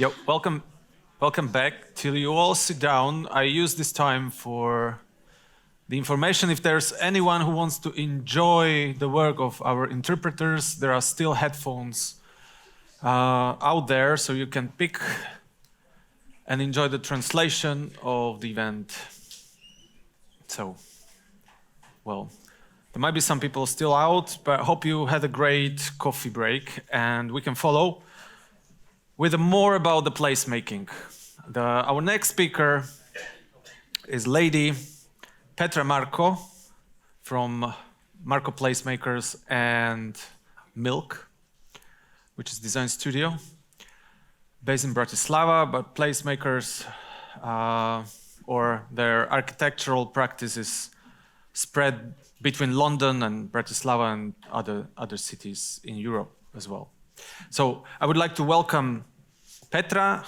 Yo, welcome back. Till you all sit down, I use this time for the information. If there's anyone who wants to enjoy the work of our interpreters, there are still headphones out there, so you can pick and enjoy the translation of the event. So, well, there might be some people still out, but I hope you had a great coffee break, and we can follow with more about the placemaking. Our next speaker is Lady Petra Marko from Marko Placemakers and Milk, which is design studio based in Bratislava, but placemakers or their architectural practices spread between London and Bratislava and other cities in Europe as well. So I would like to welcome Petra.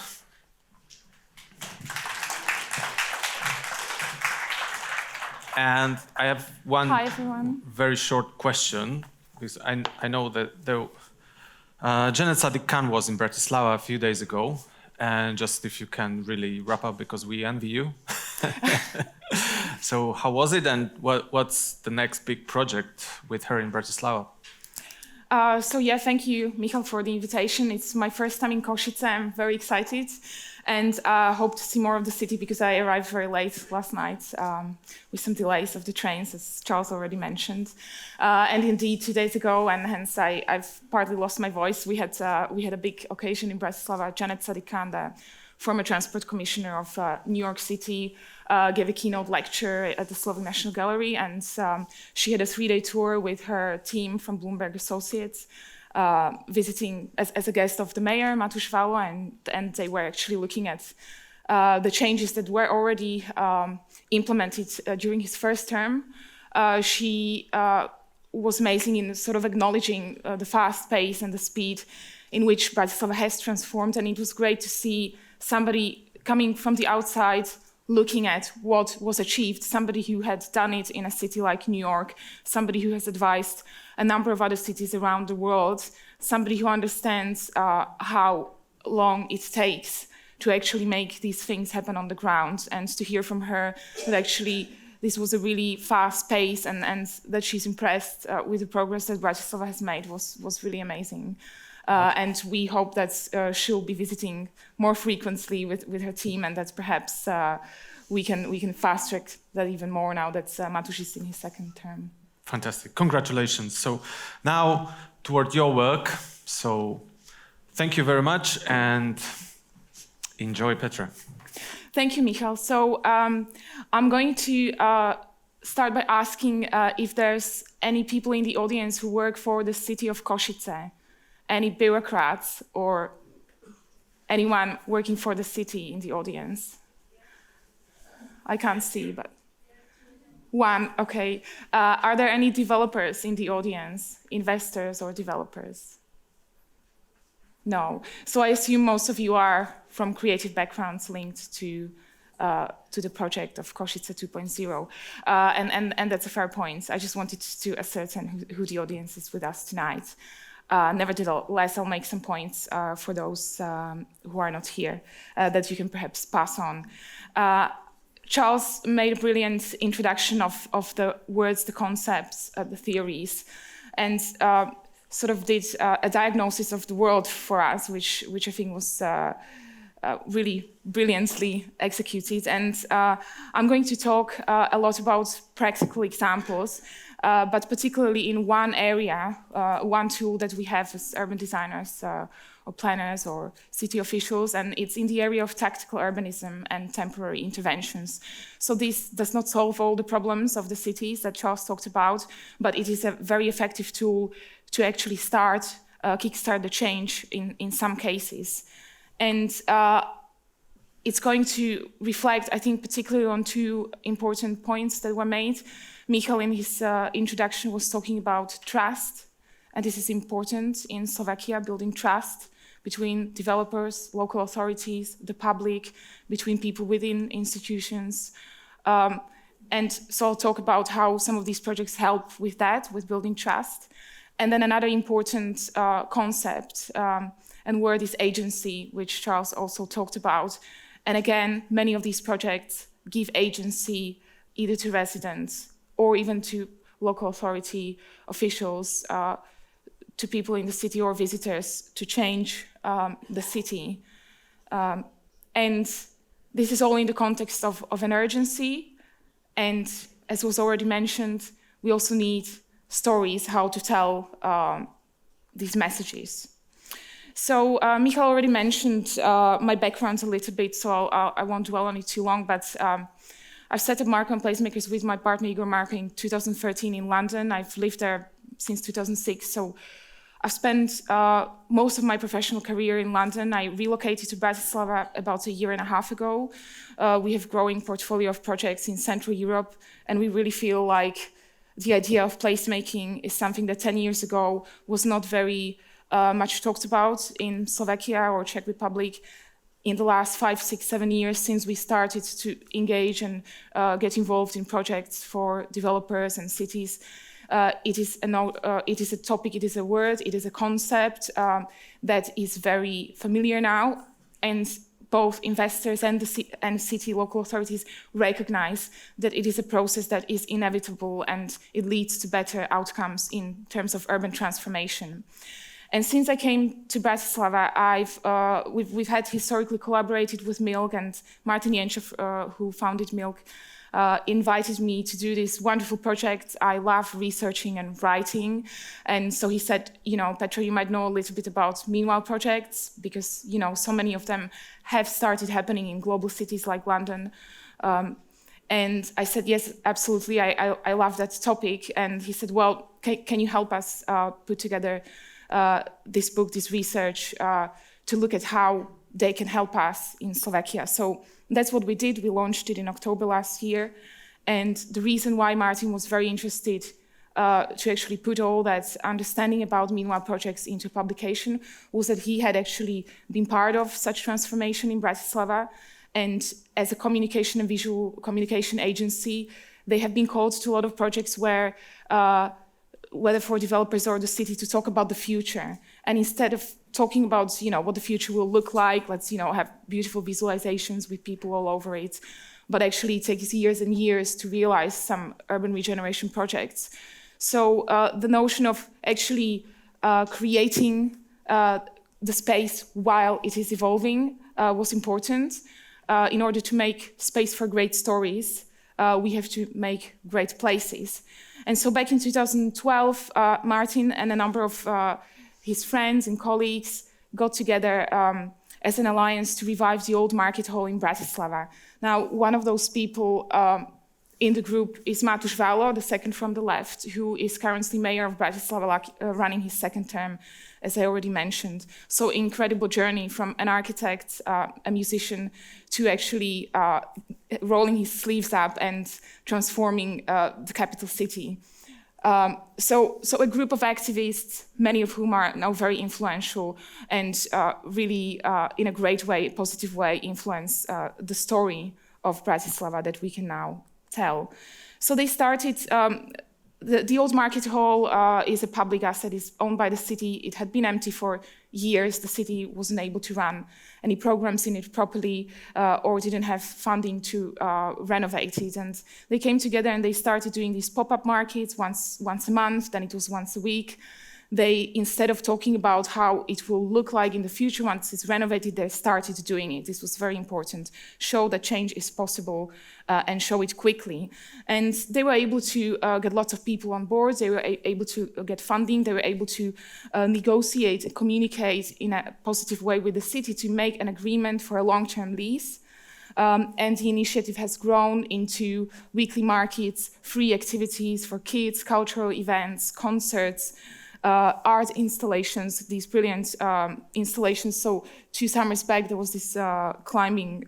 And I have one very short question, because I know that Janet Sadiq Khan was in Bratislava a few days ago, and just if you can really wrap up, because we envy you. So how was it, and what's the next big project with her in Bratislava? Thank you, Michal, for the invitation. It's my first time in Košice. I'm very excited and hope to see more of the city because I arrived very late last night with some delays of the trains, as Charles already mentioned. And indeed, 2 days ago, and hence I've partly lost my voice, we had a big occasion in Bratislava. Janet Sadiq Khan, the former transport commissioner of New York City, gave a keynote lecture at the Slovak National Gallery, and she had a 3-day tour with her team from Bloomberg Associates, visiting as a guest of the mayor, Matúš Valo, and they were actually looking at the changes that were already implemented during his first term. She was amazing in sort of acknowledging the fast pace and the speed in which Bratislava has transformed, and it was great to see somebody coming from the outside looking at what was achieved, somebody who had done it in a city like New York, somebody who has advised a number of other cities around the world, somebody who understands how long it takes to actually make these things happen on the ground, and to hear from her that actually this was a really fast pace and that she's impressed with the progress that Bratislava has made was really amazing. And we hope that she'll be visiting more frequently with her team, and that perhaps we can fast track that even more now that Matúš is in his second term. Fantastic, congratulations. So now toward your work. So thank you very much and enjoy, Petra. Thank you, Michal. So I'm going to start by asking if there's any people in the audience who work for the city of Košice. Any bureaucrats or anyone working for the city in the audience? I can't see, but one, okay. Are there any developers in the audience, investors or developers? No. So I assume most of you are from creative backgrounds linked to the project of Košice 2.0. And that's a fair point. I just wanted to ascertain who the audience is with us tonight. Nevertheless, I'll make some points for those who are not here that you can perhaps pass on. Charles made a brilliant introduction of the words, the concepts, the theories, and sort of did a diagnosis of the world for us, which I think was really brilliantly executed. And I'm going to talk a lot about practical examples, but particularly in one area, one tool that we have as urban designers or planners or city officials, and it's in the area of tactical urbanism and temporary interventions. So this does not solve all the problems of the cities that Charles talked about, but it is a very effective tool to actually kickstart the change in some cases. And it's going to reflect, I think, particularly on two important points that were made. Michal, in his introduction, was talking about trust, and this is important in Slovakia, building trust between developers, local authorities, the public, between people within institutions. And so I'll talk about how some of these projects help with that, with building trust. And then another important concept and word is agency, which Charles also talked about. And again, many of these projects give agency either to residents or even to local authority officials, to people in the city or visitors to change the city. And this is all in the context of an urgency. And as was already mentioned, we also need stories, how to tell these messages. So Michal already mentioned my background a little bit, so I won't dwell on it too long, but I've set up Marko Placemakers with my partner Igor Marko in 2013 in London. I've lived there since 2006, so I've spent most of my professional career in London. I relocated to Bratislava about 1.5 years ago. We have a growing portfolio of projects in Central Europe, and we really feel like the idea of placemaking is something that 10 years ago was not very much talked about in Slovakia or Czech Republic. In the last 5, 6, 7 years since we started to engage and get involved in projects for developers and cities, it is a topic, it is a word, it is a concept that is very familiar now, and both investors and city local authorities recognize that it is a process that is inevitable and it leads to better outcomes in terms of urban transformation. And since I came to Bratislava, we've had historically collaborated with Milk, and Martin Jenčev, who founded Milk, invited me to do this wonderful project. I love researching and writing. And so he said, Petra, you might know a little bit about Meanwhile projects, because, so many of them have started happening in global cities like London. And I said, yes, absolutely, I love that topic. And he said, well, can you help us put together this book, this research, to look at how they can help us in Slovakia. So that's what we did. We launched it in October last year. And the reason why Martin was very interested to actually put all that understanding about Meanwhile projects into publication was that he had actually been part of such transformation in Bratislava. And as a communication and visual communication agency, they have been called to a lot of projects where whether for developers or the city, to talk about the future. And instead of talking about, what the future will look like, let's, have beautiful visualizations with people all over it. But actually it takes years and years to realize some urban regeneration projects. So the notion of actually creating the space while it is evolving was important. In order to make space for great stories, we have to make great places. And so back in 2012, Martin and a number of his friends and colleagues got together as an alliance to revive the old market hall in Bratislava. Now, one of those people in the group is Matúš Válo, the second from the left, who is currently mayor of Bratislava, running his second term, as I already mentioned. So incredible journey from an architect, a musician, to actually rolling his sleeves up and transforming the capital city. So a group of activists, many of whom are now very influential and really in a great way, positive way, influence the story of Bratislava that we can now tell. So they started, the old market hall is a public asset, it's owned by the city. It had been empty for years. The city wasn't able to run any programs in it properly or didn't have funding to renovate it. And they came together and they started doing these pop-up markets once a month, then it was once a week. They, instead of talking about how it will look like in the future once it's renovated, they started doing it. This was very important. Show that change is possible and show it quickly. And they were able to get lots of people on board. They were able to get funding. They were able to negotiate and communicate in a positive way with the city to make an agreement for a long-term lease. And the initiative has grown into weekly markets, free activities for kids, cultural events, concerts, art installations, these brilliant installations. So 2 summers back, there was this climbing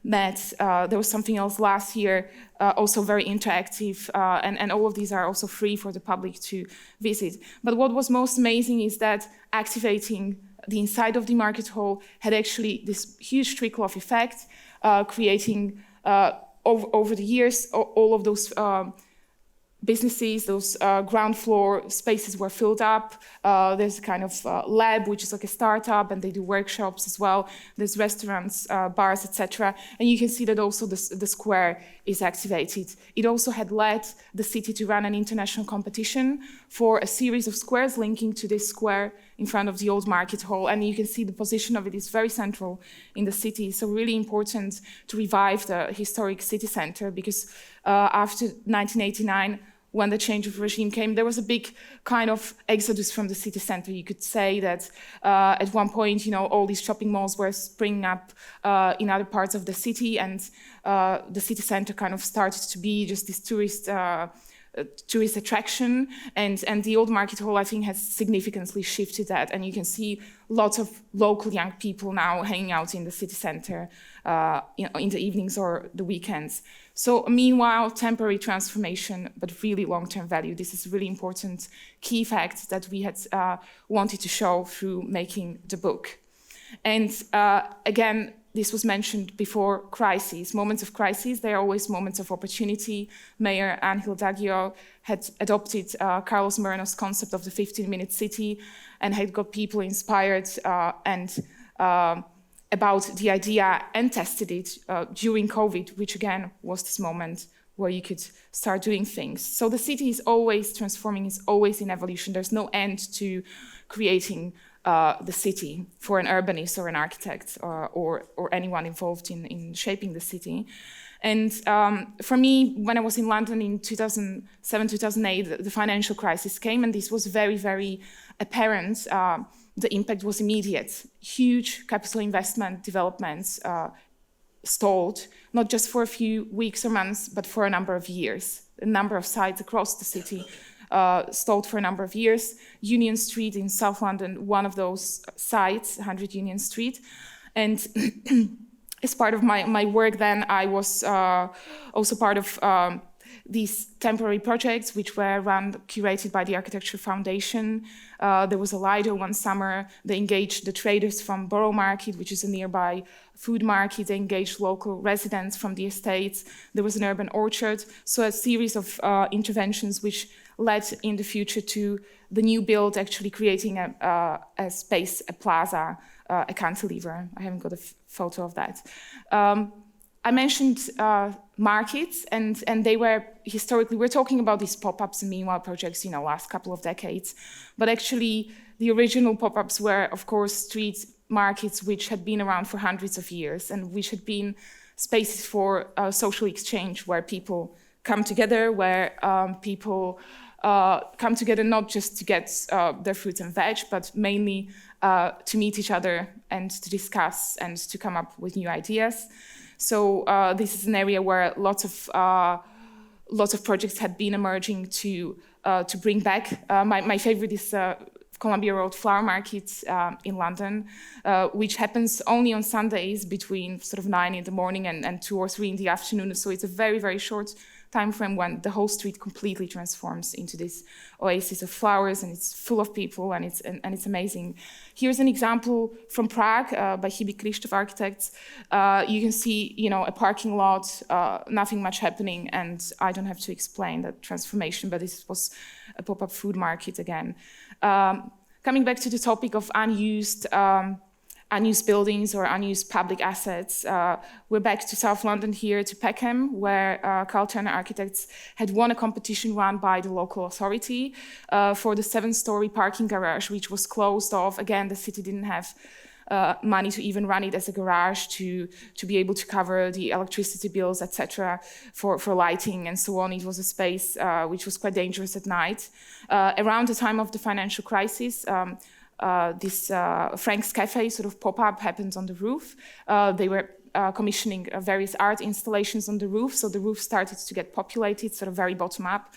net. There was something else last year, also very interactive. And all of these are also free for the public to visit. But what was most amazing is that activating the inside of the market hall had actually this huge trickle-off effect, creating over the years all of those businesses, those ground floor spaces were filled up. There's a kind of lab, which is like a startup, and they do workshops as well. There's restaurants, bars, etc. And you can see that also the square is activated. It also had led the city to run an international competition for a series of squares linking to this square in front of the old market hall. And you can see the position of it is very central in the city. So really important to revive the historic city center, because after 1989, when the change of regime came, there was a big kind of exodus from the city center. You could say that at one point, all these shopping malls were springing up in other parts of the city, and the city center kind of started to be just this tourist attraction, and the old market hall, I think, has significantly shifted that, and you can see lots of local young people now hanging out in the city center in the evenings or the weekends. So meanwhile, temporary transformation, but really long-term value. This is a really important key fact that we had wanted to show through making the book. And again, this was mentioned before, crises. Moments of crisis, they are always moments of opportunity. Mayor Ángel Daggio had adopted Carlos Moreno's concept of the 15-minute city and had got people inspired about the idea and tested it during COVID, which again was this moment where you could start doing things. So the city is always transforming, is always in evolution. There's no end to creating the city for an urbanist or an architect or anyone involved in shaping the city. And for me, when I was in London in 2007, 2008, the financial crisis came, and this was very, very apparent. The impact was immediate. Huge capital investment developments stalled, not just for a few weeks or months, but for a number of years. A number of sites across the city stalled for a number of years. Union Street in South London, one of those sites, 100 Union Street. And as part of my work then, I was also part of these temporary projects, which were curated by the Architecture Foundation. There was a Lido one summer. They engaged the traders from Borough Market, which is a nearby food market. They engaged local residents from the estates. There was an urban orchard. So a series of interventions which led in the future to the new build actually creating a space, a plaza, a cantilever. I haven't got a photo of that. I mentioned markets, and they were historically, we're talking about these pop-ups and meanwhile projects, last couple of decades. But actually, the original pop-ups were, of course, street markets, which had been around for hundreds of years, and which had been spaces for social exchange, where people come together, where people come together not just to get their fruits and veg, but mainly to meet each other and to discuss and to come up with new ideas. So this is an area where lots of projects had been emerging to bring back. My favorite is Columbia Road Flower Market in London, which happens only on Sundays between sort of 9 in the morning and 2 or 3 in the afternoon. So it's a very, very short time frame when the whole street completely transforms into this oasis of flowers, and it's full of people, and it's amazing. Here's an example from Prague by Hybrid Kristof Architects. You can see, a parking lot, nothing much happening, and I don't have to explain that transformation, but this was a pop-up food market again. Coming back to the topic of unused buildings or unused public assets. We're back to South London here, to Peckham, where Carl Turner Architects had won a competition run by the local authority for the 7-story parking garage, which was closed off. Again, the city didn't have money to even run it as a garage to be able to cover the electricity bills, etc., for lighting and so on. It was a space which was quite dangerous at night. Around the time of the financial crisis, this Frank's Cafe sort of pop-up happened on the roof. They were commissioning various art installations on the roof, so the roof started to get populated, sort of very bottom-up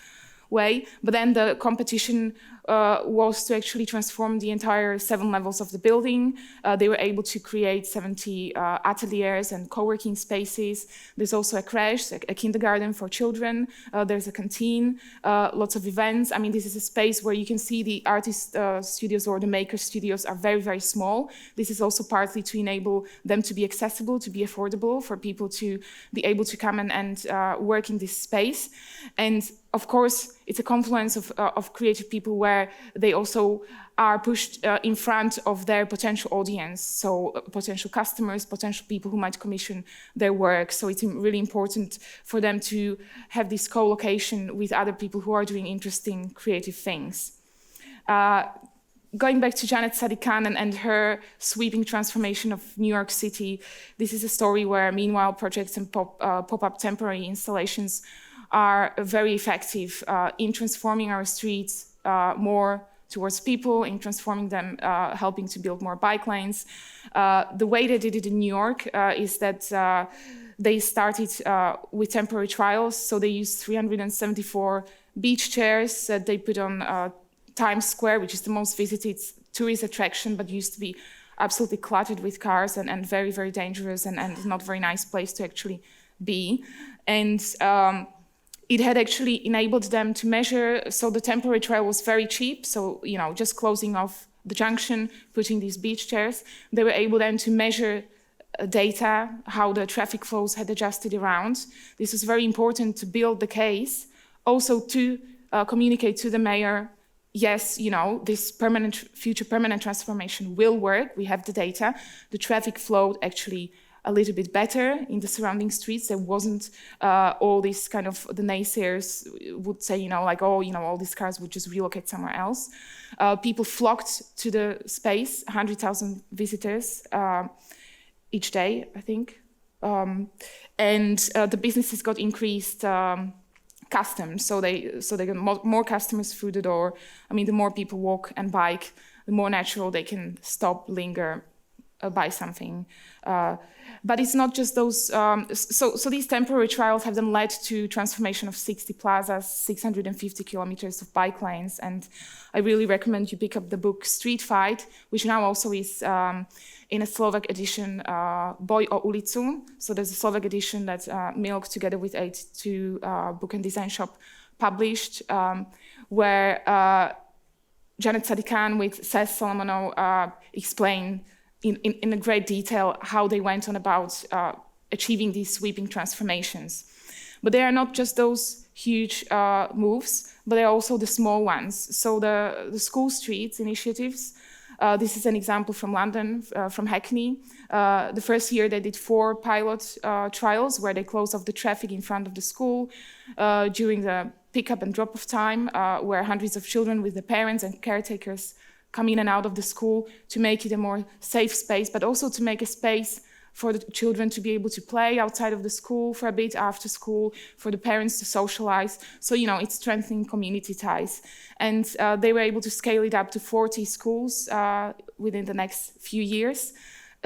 way. But then the competition was to actually transform the entire 7 levels of the building. They were able to create 70 ateliers and co-working spaces. There's also a creche, a kindergarten for children. There's a canteen, lots of events. I mean, this is a space where you can see the artist studios or the maker studios are very, very small. This is also partly to enable them to be accessible, to be affordable, for people to be able to come and work in this space. And of course, it's a confluence of creative people where they also are pushed in front of their potential audience, so potential customers, potential people who might commission their work. So it's really important for them to have this co-location with other people who are doing interesting creative things. Going back to Janet Sadikan and her sweeping transformation of New York City, this is a story where meanwhile projects and pop-up temporary installations are very effective in transforming our streets more towards people, in transforming them, helping to build more bike lanes. The way they did it in New York is that they started with temporary trials. So they used 374 beach chairs that they put on Times Square, which is the most visited tourist attraction, but used to be absolutely cluttered with cars and very, very dangerous and not very nice place to actually be. And it had actually enabled them to measure, so the temporary trial was very cheap, so just closing off the junction, putting these beach chairs, they were able then to measure data, how the traffic flows had adjusted around. This was very important to build the case, also to communicate to the mayor, yes, this future permanent transformation will work. We have the data. The traffic flowed actually a little bit better in the surrounding streets. There wasn't all these kind of, the naysayers would say, all these cars would just relocate somewhere else. People flocked to the space, 100,000 visitors each day, I think. And the businesses got increased customs, so they got more customers through the door. I mean, the more people walk and bike, the more natural they can stop, linger, buy something. But it's not just those. So these temporary trials have then led to transformation of 60 plazas, 650 kilometers of bike lanes, and I really recommend you pick up the book Street Fight, which now also is in a Slovak edition, Boj o ulicu. So there's a Slovak edition that Milk, together with 82 Book and Design Shop, published, where Janet Sadikan with Seth Solomonow explain in a great detail how they went on about achieving these sweeping transformations. But they are not just those huge moves, but they are also the small ones. So the school streets initiatives, this is an example from London, from Hackney. The first year they did 4 pilot trials where they closed off the traffic in front of the school during the pick-up and drop-off time, where hundreds of children with their parents and caretakers come in and out of the school to make it a more safe space, but also to make a space for the children to be able to play outside of the school for a bit after school, for the parents to socialize. So, it's strengthening community ties. And they were able to scale it up to 40 schools within the next few years.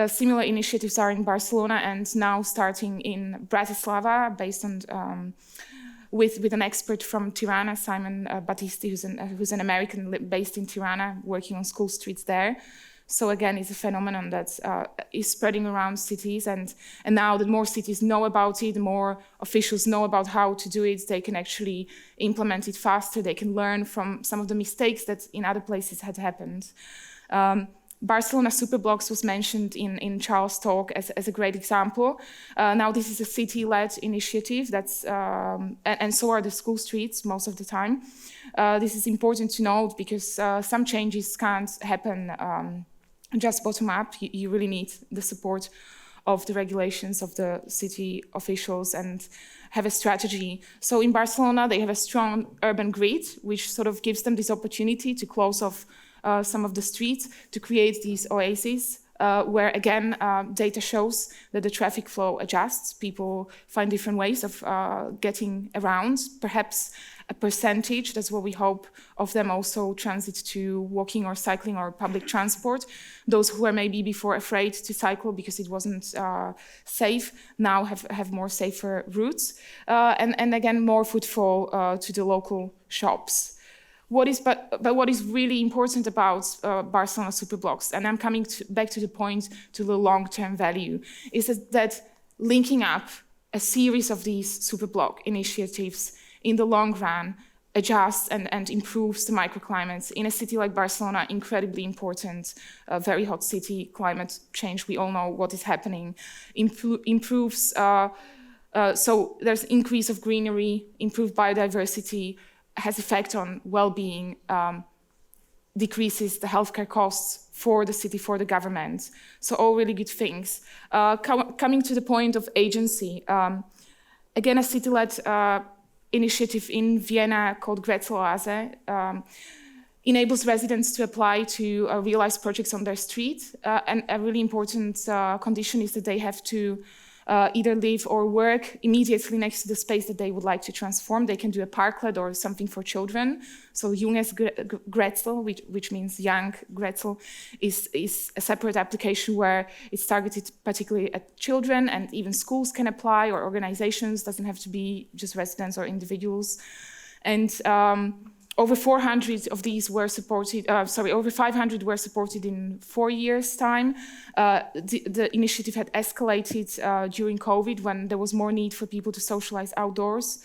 Similar initiatives are in Barcelona and now starting in Bratislava, based on with an expert from Tirana, Simon Battisti, who's an American based in Tirana, working on school streets there. So again, it's a phenomenon that is spreading around cities, and now that more cities know about it, the more officials know about how to do it, they can actually implement it faster, they can learn from some of the mistakes that in other places had happened. Barcelona Superblocks was mentioned in Charles' talk as a great example. Now this is a city-led initiative, and so are the school streets most of the time. This is important to note because some changes can't happen just bottom up. You really need the support of the regulations of the city officials and have a strategy. So in Barcelona, they have a strong urban grid, which sort of gives them this opportunity to close off some of the streets, to create these oases where, again, data shows that the traffic flow adjusts. People find different ways of getting around. Perhaps a percentage, that's what we hope, of them also transit to walking or cycling or public transport. Those who were maybe before afraid to cycle because it wasn't safe now have more safer routes. And again, more footfall to the local shops. What is really important about Barcelona Superblocks, and I'm coming back to the point, to the long-term value, is that linking up a series of these Superblock initiatives in the long run adjusts and improves the microclimates. In a city like Barcelona, incredibly important, very hot city, climate change, we all know what is happening, improves, so there's increase of greenery, improved biodiversity, has effect on well-being, decreases the healthcare costs for the city, for the government. So all really good things. Coming to the point of agency, again, a city-led initiative in Vienna called Grätzeloase enables residents to apply to realize projects on their street. And a really important condition is that they have to either live or work immediately next to the space that they would like to transform. They can do a parklet or something for children. So Junges Grätzel, which means young Grätzel, is a separate application where it's targeted particularly at children, and even schools can apply, or organizations, doesn't have to be just residents or individuals. And over 400 of these were supported, over 500 were supported in 4 years' time. The initiative had escalated during COVID, when there was more need for people to socialize outdoors.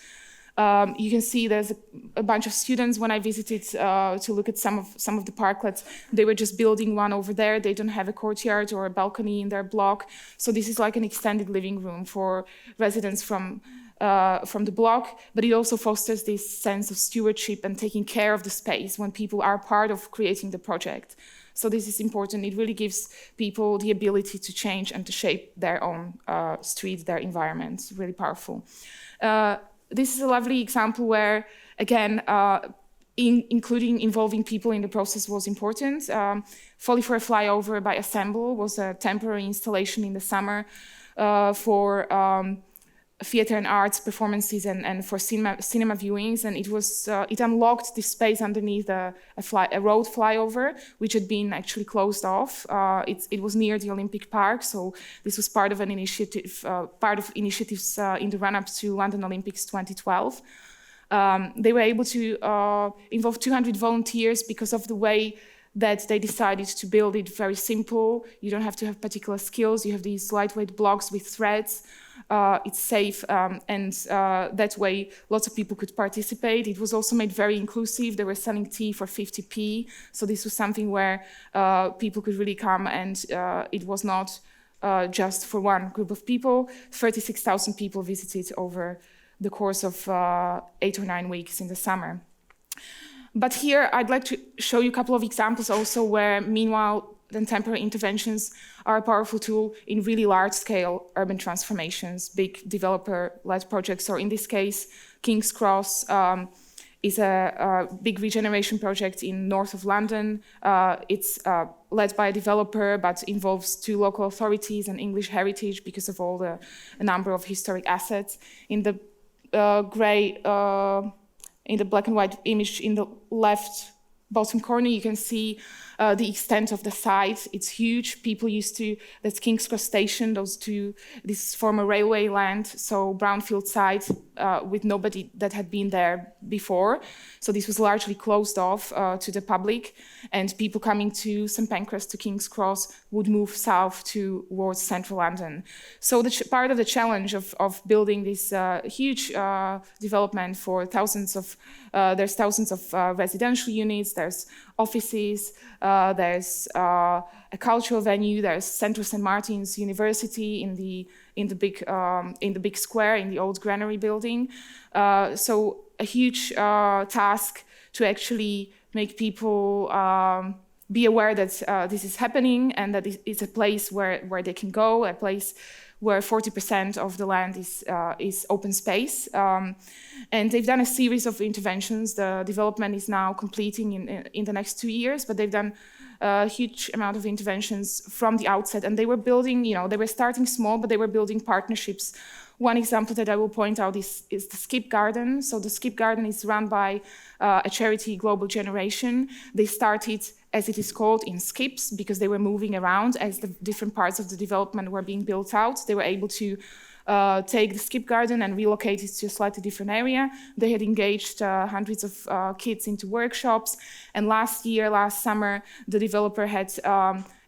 You can see there's a bunch of students when I visited to look at some of the parklets. They were just building one over there. They don't have a courtyard or a balcony in their block. So this is like an extended living room for residents from the block, but it also fosters this sense of stewardship and taking care of the space when people are part of creating the project. So this is important. It really gives people the ability to change and to shape their own streets, their environments. Really powerful. This is a lovely example where, again, including involving people in the process was important. Folly for a Flyover by Assemble was a temporary installation in the summer for theater and arts performances and for cinema viewings, and it unlocked this space underneath a road flyover, which had been actually closed off. It was near the Olympic Park, so this was part of an initiative, initiatives in the run-up to London Olympics 2012. They were able to involve 200 volunteers because of the way that they decided to build it very simple. You don't have to have particular skills. You have these lightweight blocks with threads. It's safe, and that way lots of people could participate. It was also made very inclusive. They were selling tea for 50p. So this was something where people could really come, and it was not just for one group of people. 36,000 people visited over the course of 8 or 9 weeks in the summer. But here I'd like to show you a couple of examples also where, meanwhile, then temporary interventions are a powerful tool in really large-scale urban transformations, big developer-led projects. Or in this case, King's Cross is a big regeneration project in north of London. It's led by a developer, but involves 2 local authorities and English heritage because of all a number of historic assets. In the in the black and white image in the left bottom corner, you can see the extent of the site. It's huge. People used to, that's King's Cross Station, this former railway land, so brownfield site with nobody that had been there before. So this was largely closed off to the public, and people coming to St. Pancras, to King's Cross, would move south towards central London. So part of the challenge of building this huge development for there's thousands of residential units, there's offices, there's a cultural venue, there's Central St. Martin's University in the big square in the old granary building. So a huge task to actually make people be aware that this is happening, and that it's a place where they can go, a place where 40% of the land is open space. And they've done a series of interventions. The development is now completing in the next 2 years, but they've done a huge amount of interventions from the outset. And they were building, they were starting small, but they were building partnerships. One example that I will point out is the Skip Garden. So the Skip Garden is run by a charity, Global Generation. They started, as it is called, in skips, because they were moving around as the different parts of the development were being built out. They were able to take the Skip Garden and relocate it to a slightly different area. They had engaged hundreds of kids into workshops. And last summer, the developer had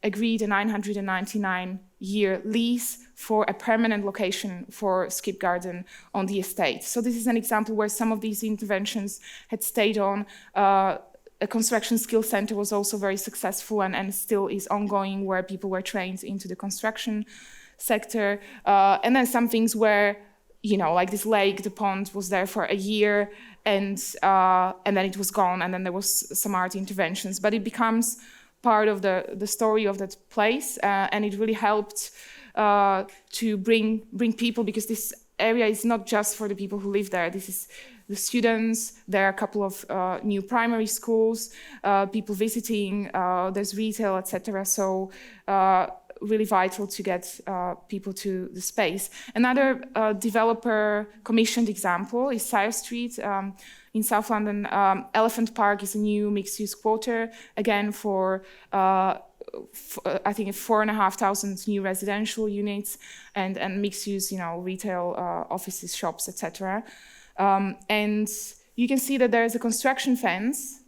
agreed a 999-year lease for a permanent location for Skip Garden on the estate. So this is an example where some of these interventions had stayed on. A construction skill center was also very successful and still is ongoing, where people were trained into the construction sector. And then some things where like this lake, the pond was there for a year, and then it was gone, and then there was some art interventions. But it becomes part of the story of that place, and it really helped to bring people, because this area is not just for the people who live there. This is the students. There are a couple of new primary schools, people visiting. There's retail, etc. So really vital to get people to the space. Another developer commissioned example is Sire Street in South London. Elephant Park is a new mixed-use quarter, again for I think 4,500 new residential units and mixed-use, retail, offices, shops, etc. And you can see that there is a construction fence,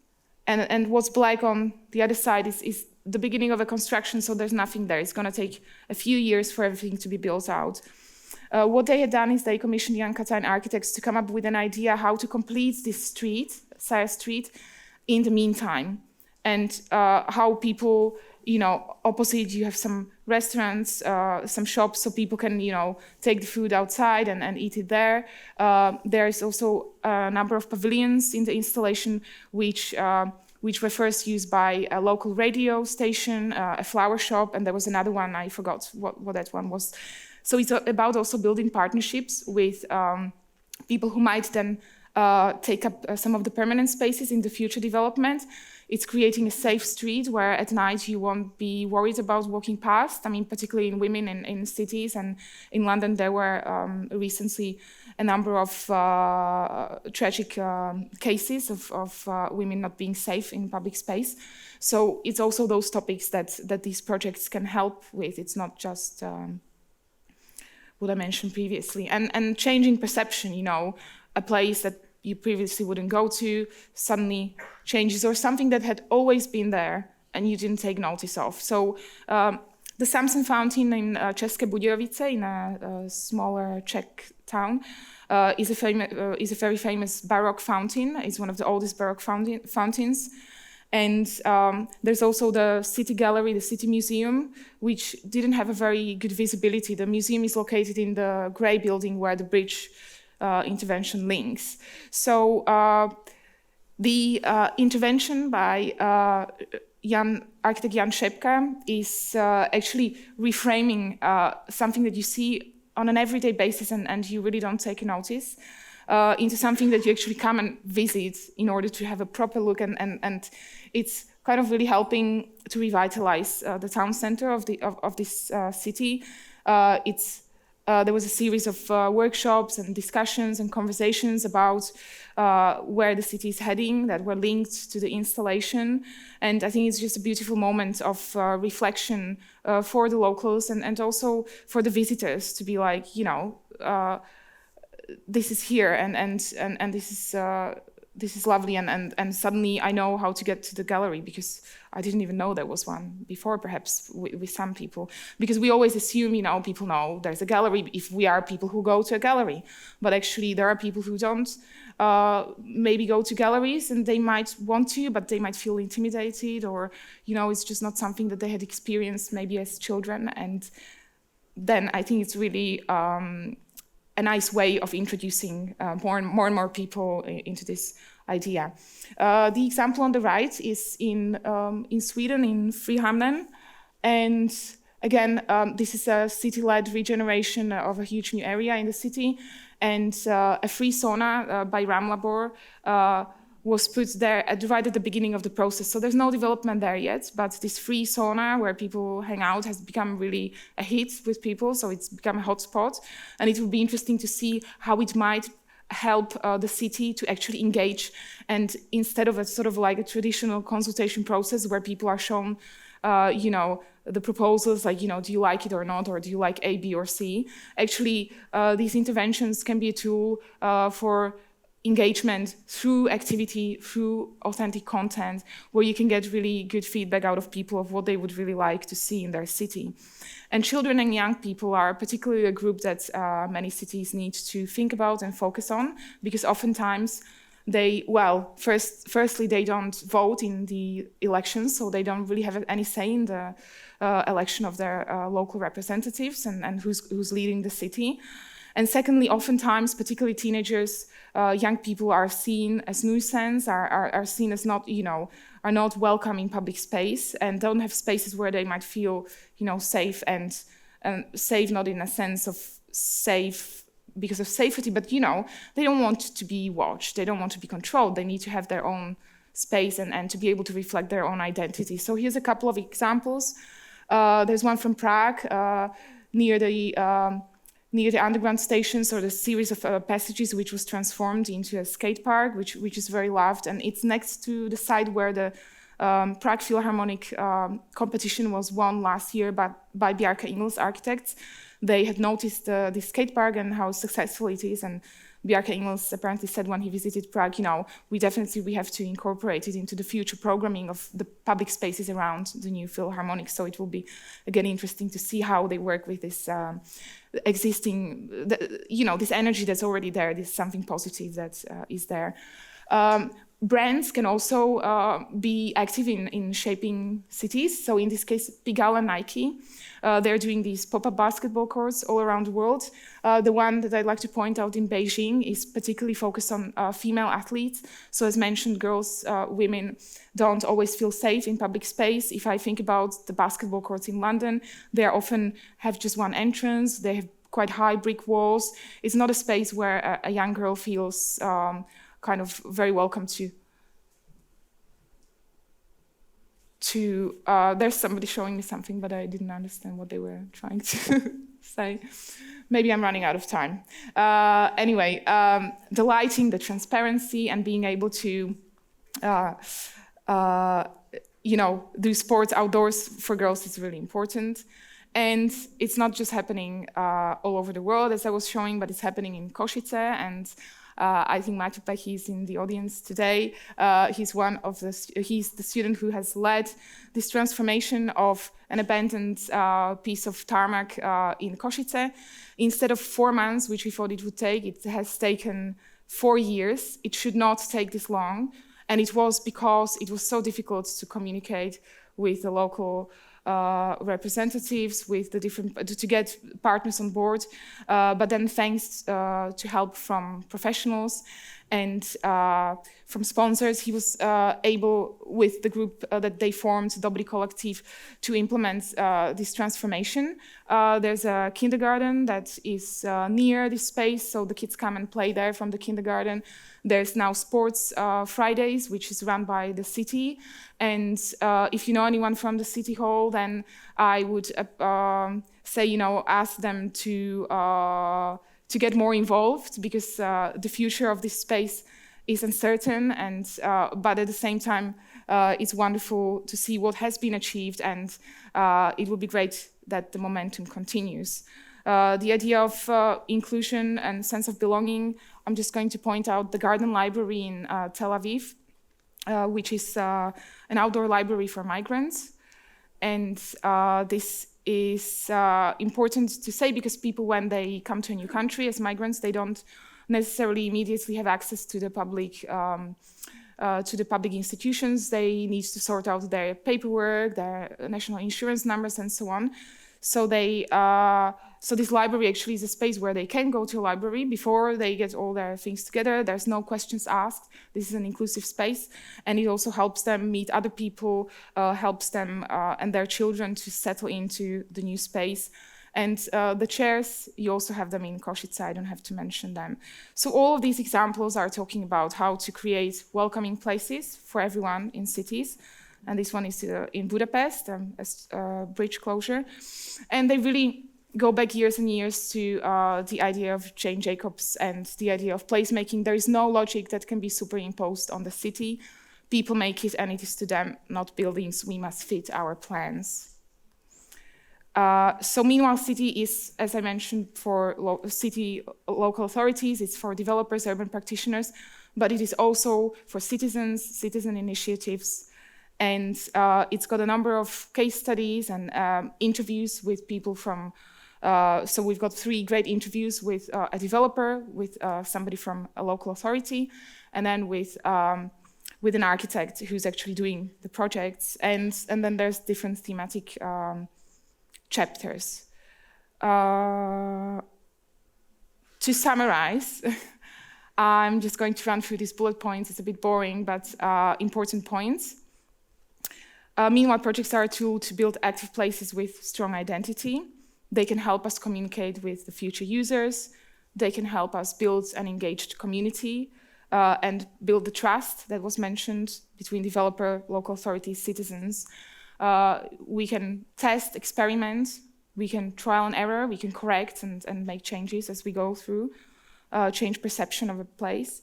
and what's black on the other side is the beginning of a construction, so there's nothing there. It's going to take a few years for everything to be built out. What they had done is they commissioned young Qatar architects to come up with an idea how to complete this street, Sire Street, in the meantime, and how people, opposite you have some restaurants, some shops, so people can, take the food outside and eat it there. There is also a number of pavilions in the installation, which were first used by a local radio station, a flower shop, and there was another one, I forgot what that one was. So it's about also building partnerships with people who might then take up some of the permanent spaces in the future development. It's creating a safe street where at night you won't be worried about walking past. I mean, particularly in women in cities, and in London there were recently a number of tragic cases of women not being safe in public space. So it's also those topics that these projects can help with. It's not just what I mentioned previously. And changing perception, a place that you previously wouldn't go to suddenly changes, or something that had always been there and you didn't take notice of. So the Samson Fountain in České Budějovice, in a smaller Czech town, is a very famous Baroque fountain. It's one of the oldest Baroque fountains. And there's also the City Gallery, the City Museum, which didn't have a very good visibility. The museum is located in the grey building where the bridge intervention links. So the intervention by architect Jan Šepka is actually reframing something that you see on an everyday basis and you really don't take notice into something that you actually come and visit in order to have a proper look, and it's kind of really helping to revitalize the town center of this city. There was a series of workshops and discussions and conversations about where the city is heading that were linked to the installation. And I think it's just a beautiful moment of reflection for the locals and also for the visitors to be like, this is here and this is lovely, and suddenly I know how to get to the gallery, because I didn't even know there was one before, perhaps with some people, because we always assume, people know there's a gallery if we are people who go to a gallery, but actually there are people who don't maybe go to galleries, and they might want to, but they might feel intimidated, or it's just not something that they had experienced maybe as children. And then I think it's really a nice way of introducing more and more people into this idea. The example on the right is in Sweden, in Frihamnen. And again, this is a city-led regeneration of a huge new area in the city. And a free sauna by Ramlabor was put there right at the beginning of the process. So there's no development there yet, but this free sauna where people hang out has become really a hit with people. So it's become a hotspot. And it will be interesting to see how it might help the city to actually engage. And instead of a sort of like a traditional consultation process where people are shown, the proposals, like, do you like it or not, or do you like A, B, or C? Actually, these interventions can be a tool for engagement through activity, through authentic content, where you can get really good feedback out of people of what they would really like to see in their city. And children and young people are particularly a group that many cities need to think about and focus on, because oftentimes firstly, they don't vote in the elections, so they don't really have any say in the election of their local representatives and who's leading the city. And secondly, oftentimes, particularly teenagers, young people are seen as nuisance, are seen as not, are not welcome in public space and don't have spaces where they might feel, safe and safe not in a sense of safe because of safety, but they don't want to be watched, they don't want to be controlled, they need to have their own space and to be able to reflect their own identity. So here's a couple of examples. There's one from Prague, near the underground station, so the series of passages which was transformed into a skate park, which is very loved, and it's next to the site where the Prague Philharmonic competition was won last year by Bjarka Ingels architects. They had noticed the skate park and how successful it is, and Bjarka Ingels apparently said when he visited Prague, we have to incorporate it into the future programming of the public spaces around the new Philharmonic. So it will be, again, interesting to see how they work with this existing, this energy that's already there, this something positive that is there. Brands can also be active in shaping cities. So in this case, Pigalle and Nike, they're doing these pop-up basketball courts all around the world. The one that I'd like to point out in Beijing is particularly focused on female athletes. So as mentioned, girls, women don't always feel safe in public space. If I think about the basketball courts in London, they often have just one entrance. They have quite high brick walls. It's not a space where a young girl feels kind of very welcome to there's somebody showing me something, but I didn't understand what they were trying to say. Maybe I'm running out of time. Anyway, the lighting, the transparency, and being able to do sports outdoors for girls is really important. And it's not just happening all over the world, as I was showing, but it's happening in Košice, and I think Marko Placemakers is in the audience today. He's the student who has led this transformation of an abandoned piece of tarmac in Košice. Instead of 4 months, which we thought it would take, it has taken 4 years. It should not take this long. And it was because it was so difficult to communicate with the local representatives, with the to get partners on board, but then thanks to help from professionals and from sponsors, he was able, with the group that they formed, Dobry Kolektiv, to implement this transformation. There's a kindergarten that is near this space, so the kids come and play there from the kindergarten. There's now Sports Fridays, which is run by the city. And if you know anyone from the city hall, then I would say, ask them to get more involved, because the future of this space is uncertain, and but at the same time, it's wonderful to see what has been achieved, and it would be great that the momentum continues. The idea of inclusion and sense of belonging, I'm just going to point out the Garden Library in Tel Aviv, which is an outdoor library for migrants. And this is important to say because people, when they come to a new country as migrants, they don't necessarily immediately have access to the public institutions. They need to sort out their paperwork, their national insurance numbers, and so on. So so this library actually is a space where they can go to a library before they get all their things together. There's no questions asked. This is an inclusive space, and it also helps them meet other people, helps them and their children to settle into the new space. And the chairs, you also have them in Košice, I don't have to mention them. So all of these examples are talking about how to create welcoming places for everyone in cities. And this one is in Budapest, a bridge closure. And they really go back years and years to the idea of Jane Jacobs and the idea of placemaking. There is no logic that can be superimposed on the city. People make it, and it is to them, not buildings. We must fit our plans. So meanwhile, city is, as I mentioned, for local authorities, it's for developers, urban practitioners, but it is also for citizens, citizen initiatives, and it's got a number of case studies and interviews with people from, so we've got 3 great interviews with a developer, with somebody from a local authority, and then with an architect who's actually doing the projects, and then there's different thematic chapters. To summarize, I'm just going to run through these bullet points. It's a bit boring, but important points. Meanwhile, projects are a tool to build active places with strong identity. They can help us communicate with the future users. They can help us build an engaged community and build the trust that was mentioned between developer, local authorities, citizens. We can test, experiment, we can trial and error, we can correct and make changes as we go through, change perception of a place.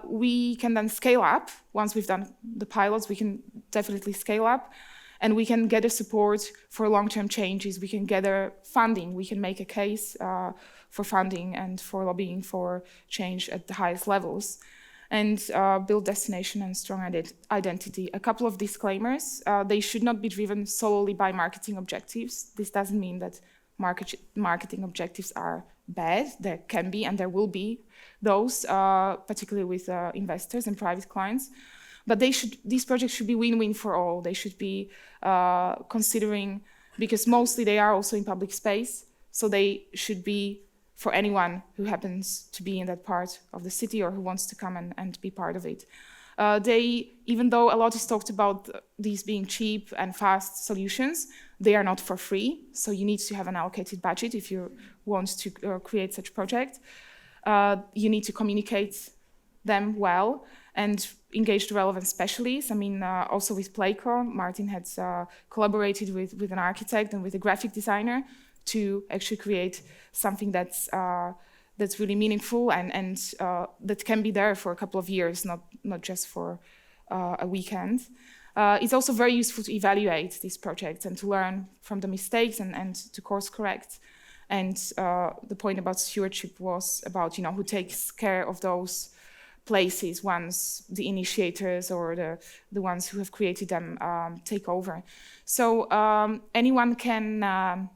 We can then scale up. Once we've done the pilots, we can definitely scale up, and we can gather support for long-term changes. We can gather funding. We can make a case for funding and for lobbying for change at the highest levels, and build destination and strong identity. A couple of disclaimers. They should not be driven solely by marketing objectives. This doesn't mean that marketing objectives are bad. There can be and there will be those, particularly with investors and private clients. But these projects should be win-win for all. They should be considering, because mostly they are also in public space, so they should be for anyone who happens to be in that part of the city or who wants to come and be part of it. Even though a lot is talked about these being cheap and fast solutions, they are not for free. So you need to have an allocated budget if you want to create such project. You need to communicate them well and engage the relevant specialists. I mean, also with Playco, Martin has collaborated with an architect and with a graphic designer to actually create something that's really meaningful and that can be there for a couple of years, not just for a weekend. It's also very useful to evaluate these projects and to learn from the mistakes and to course correct. And the point about stewardship was about, who takes care of those places once the initiators or the ones who have created them take over. So anyone can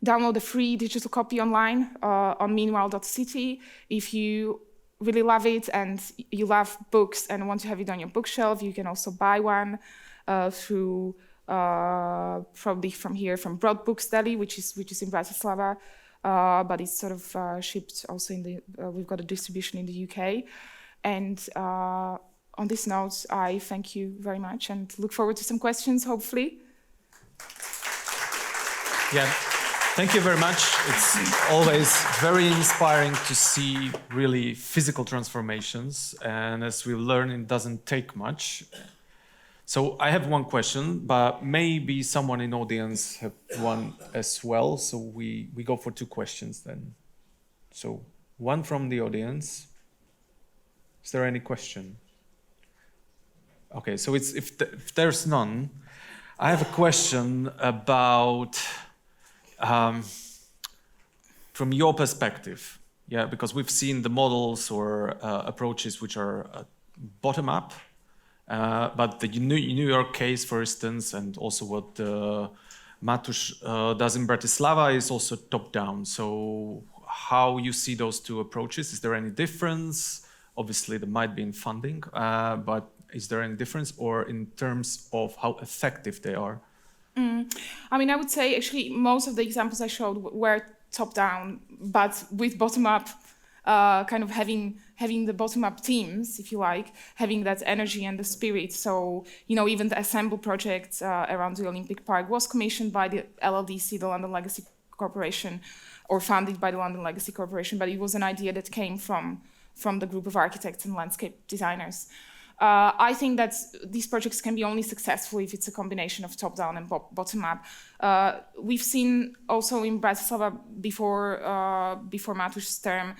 download a free digital copy online on meanwhile.city. If you really love it and you love books and want to have it on your bookshelf, you can also buy one through probably from Broad Books Deli, which is in Bratislava, but it's sort of shipped also we've got a distribution in the UK. And on this note, I thank you very much and look forward to some questions, hopefully. Yeah. Thank you very much. It's always very inspiring to see really physical transformations. And as we learn, it doesn't take much. So I have one question, but maybe someone in the audience have one as well. So we go for two questions then. So one from the audience. Is there any question? Okay, so if there's none, I have a question about from your perspective, because we've seen the models or approaches which are bottom-up, but the New York case, for instance, and also what Matusz does in Bratislava is also top-down. So how you see those two approaches? Is there any difference? Obviously, there might be in funding, but is there any difference or in terms of how effective they are? I mean, I would say actually most of the examples I showed were top-down, but with bottom-up, kind of having the bottom-up teams, if you like, having that energy and the spirit. So, even the Assemble project around the Olympic Park was commissioned by the LLDC, the London Legacy Corporation, or funded by the London Legacy Corporation, but it was an idea that came from the group of architects and landscape designers. I think that these projects can be only successful if it's a combination of top-down and bottom-up. We've seen also in Bratislava before Matusz's term,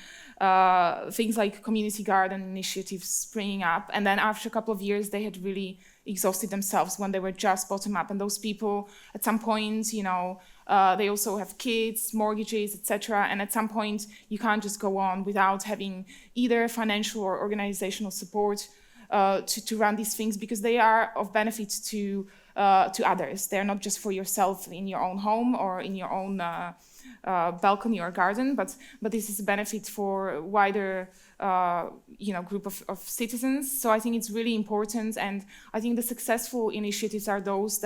things like community garden initiatives springing up, and then after a couple of years, they had really exhausted themselves when they were just bottom-up. And those people, at some point, they also have kids, mortgages, etc. And at some point, you can't just go on without having either financial or organizational support to run these things, because they are of benefit to others. They're not just for yourself in your own home or in your own balcony or garden, but this is a benefit for a wider group of citizens. So I think it's really important, and I think the successful initiatives are those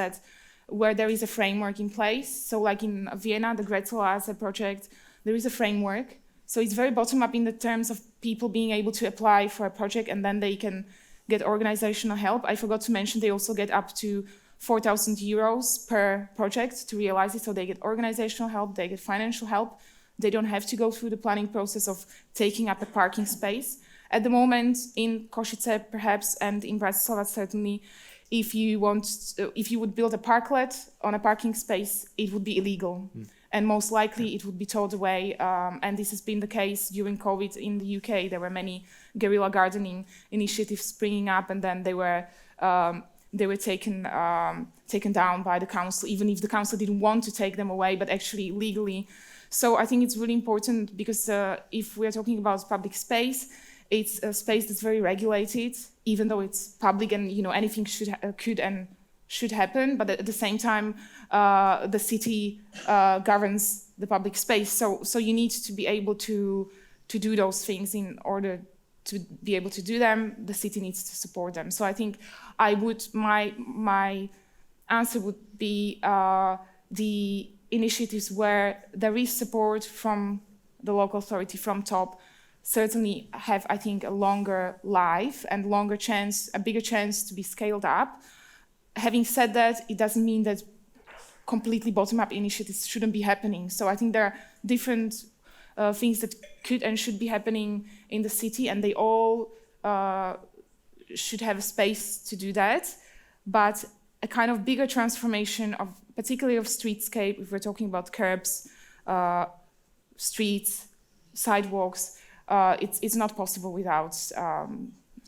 where there is a framework in place. So like in Vienna, the Grätzl project, there is a framework. So it's very bottom up in the terms of people being able to apply for a project and then they can get organizational help. I forgot to mention they also get up to 4,000 euros per project to realize it. So they get organizational help, they get financial help. They don't have to go through the planning process of taking up a parking space. At the moment, in Košice perhaps, and in Bratislava certainly, if you would build a parklet on a parking space, it would be illegal. And most likely it would be towed away. And this has been the case during COVID in the UK. There were many guerrilla gardening initiatives springing up, and then they were taken down by the council, even if the council didn't want to take them away, but actually legally. So I think it's really important because if we're talking about public space, it's a space that's very regulated, even though it's public and anything could and should happen. But at the same time, the city governs the public space. So you need to be able to do those things. In order to be able to do them, the city needs to support them. So I think my answer would be the initiatives where there is support from the local authority from top certainly have, I think, a longer life and a bigger chance to be scaled up. Having said that, it doesn't mean that completely bottom-up initiatives shouldn't be happening. So I think there are different things that could and should be happening in the city, and they all should have a space to do that. But a kind of bigger transformation of, particularly of streetscape, if we're talking about curbs, streets, sidewalks, it's not possible without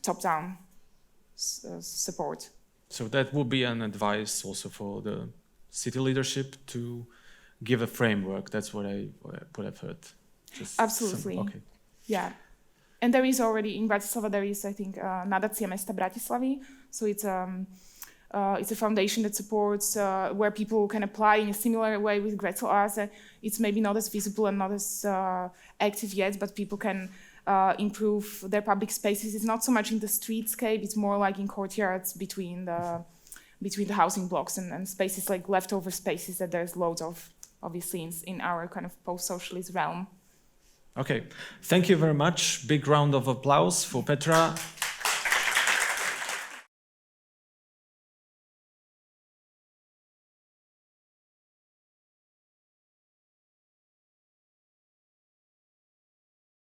top-down support. So that would be an advice also for the city leadership to give a framework. That's what I've heard. Absolutely. Okay. Yeah. And there is already, in Bratislava, there is, I think, Nadácia Mesta Bratislavy. So it's a foundation that supports where people can apply in a similar way with Gretel Oase. It's maybe not as visible and not as active yet, but people can improve their public spaces. It's not so much in the streetscape, it's more like in courtyards between the housing blocks and spaces like leftover spaces that there's loads of, obviously, in our kind of post-socialist realm. Okay, thank you very much. Big round of applause for Petra.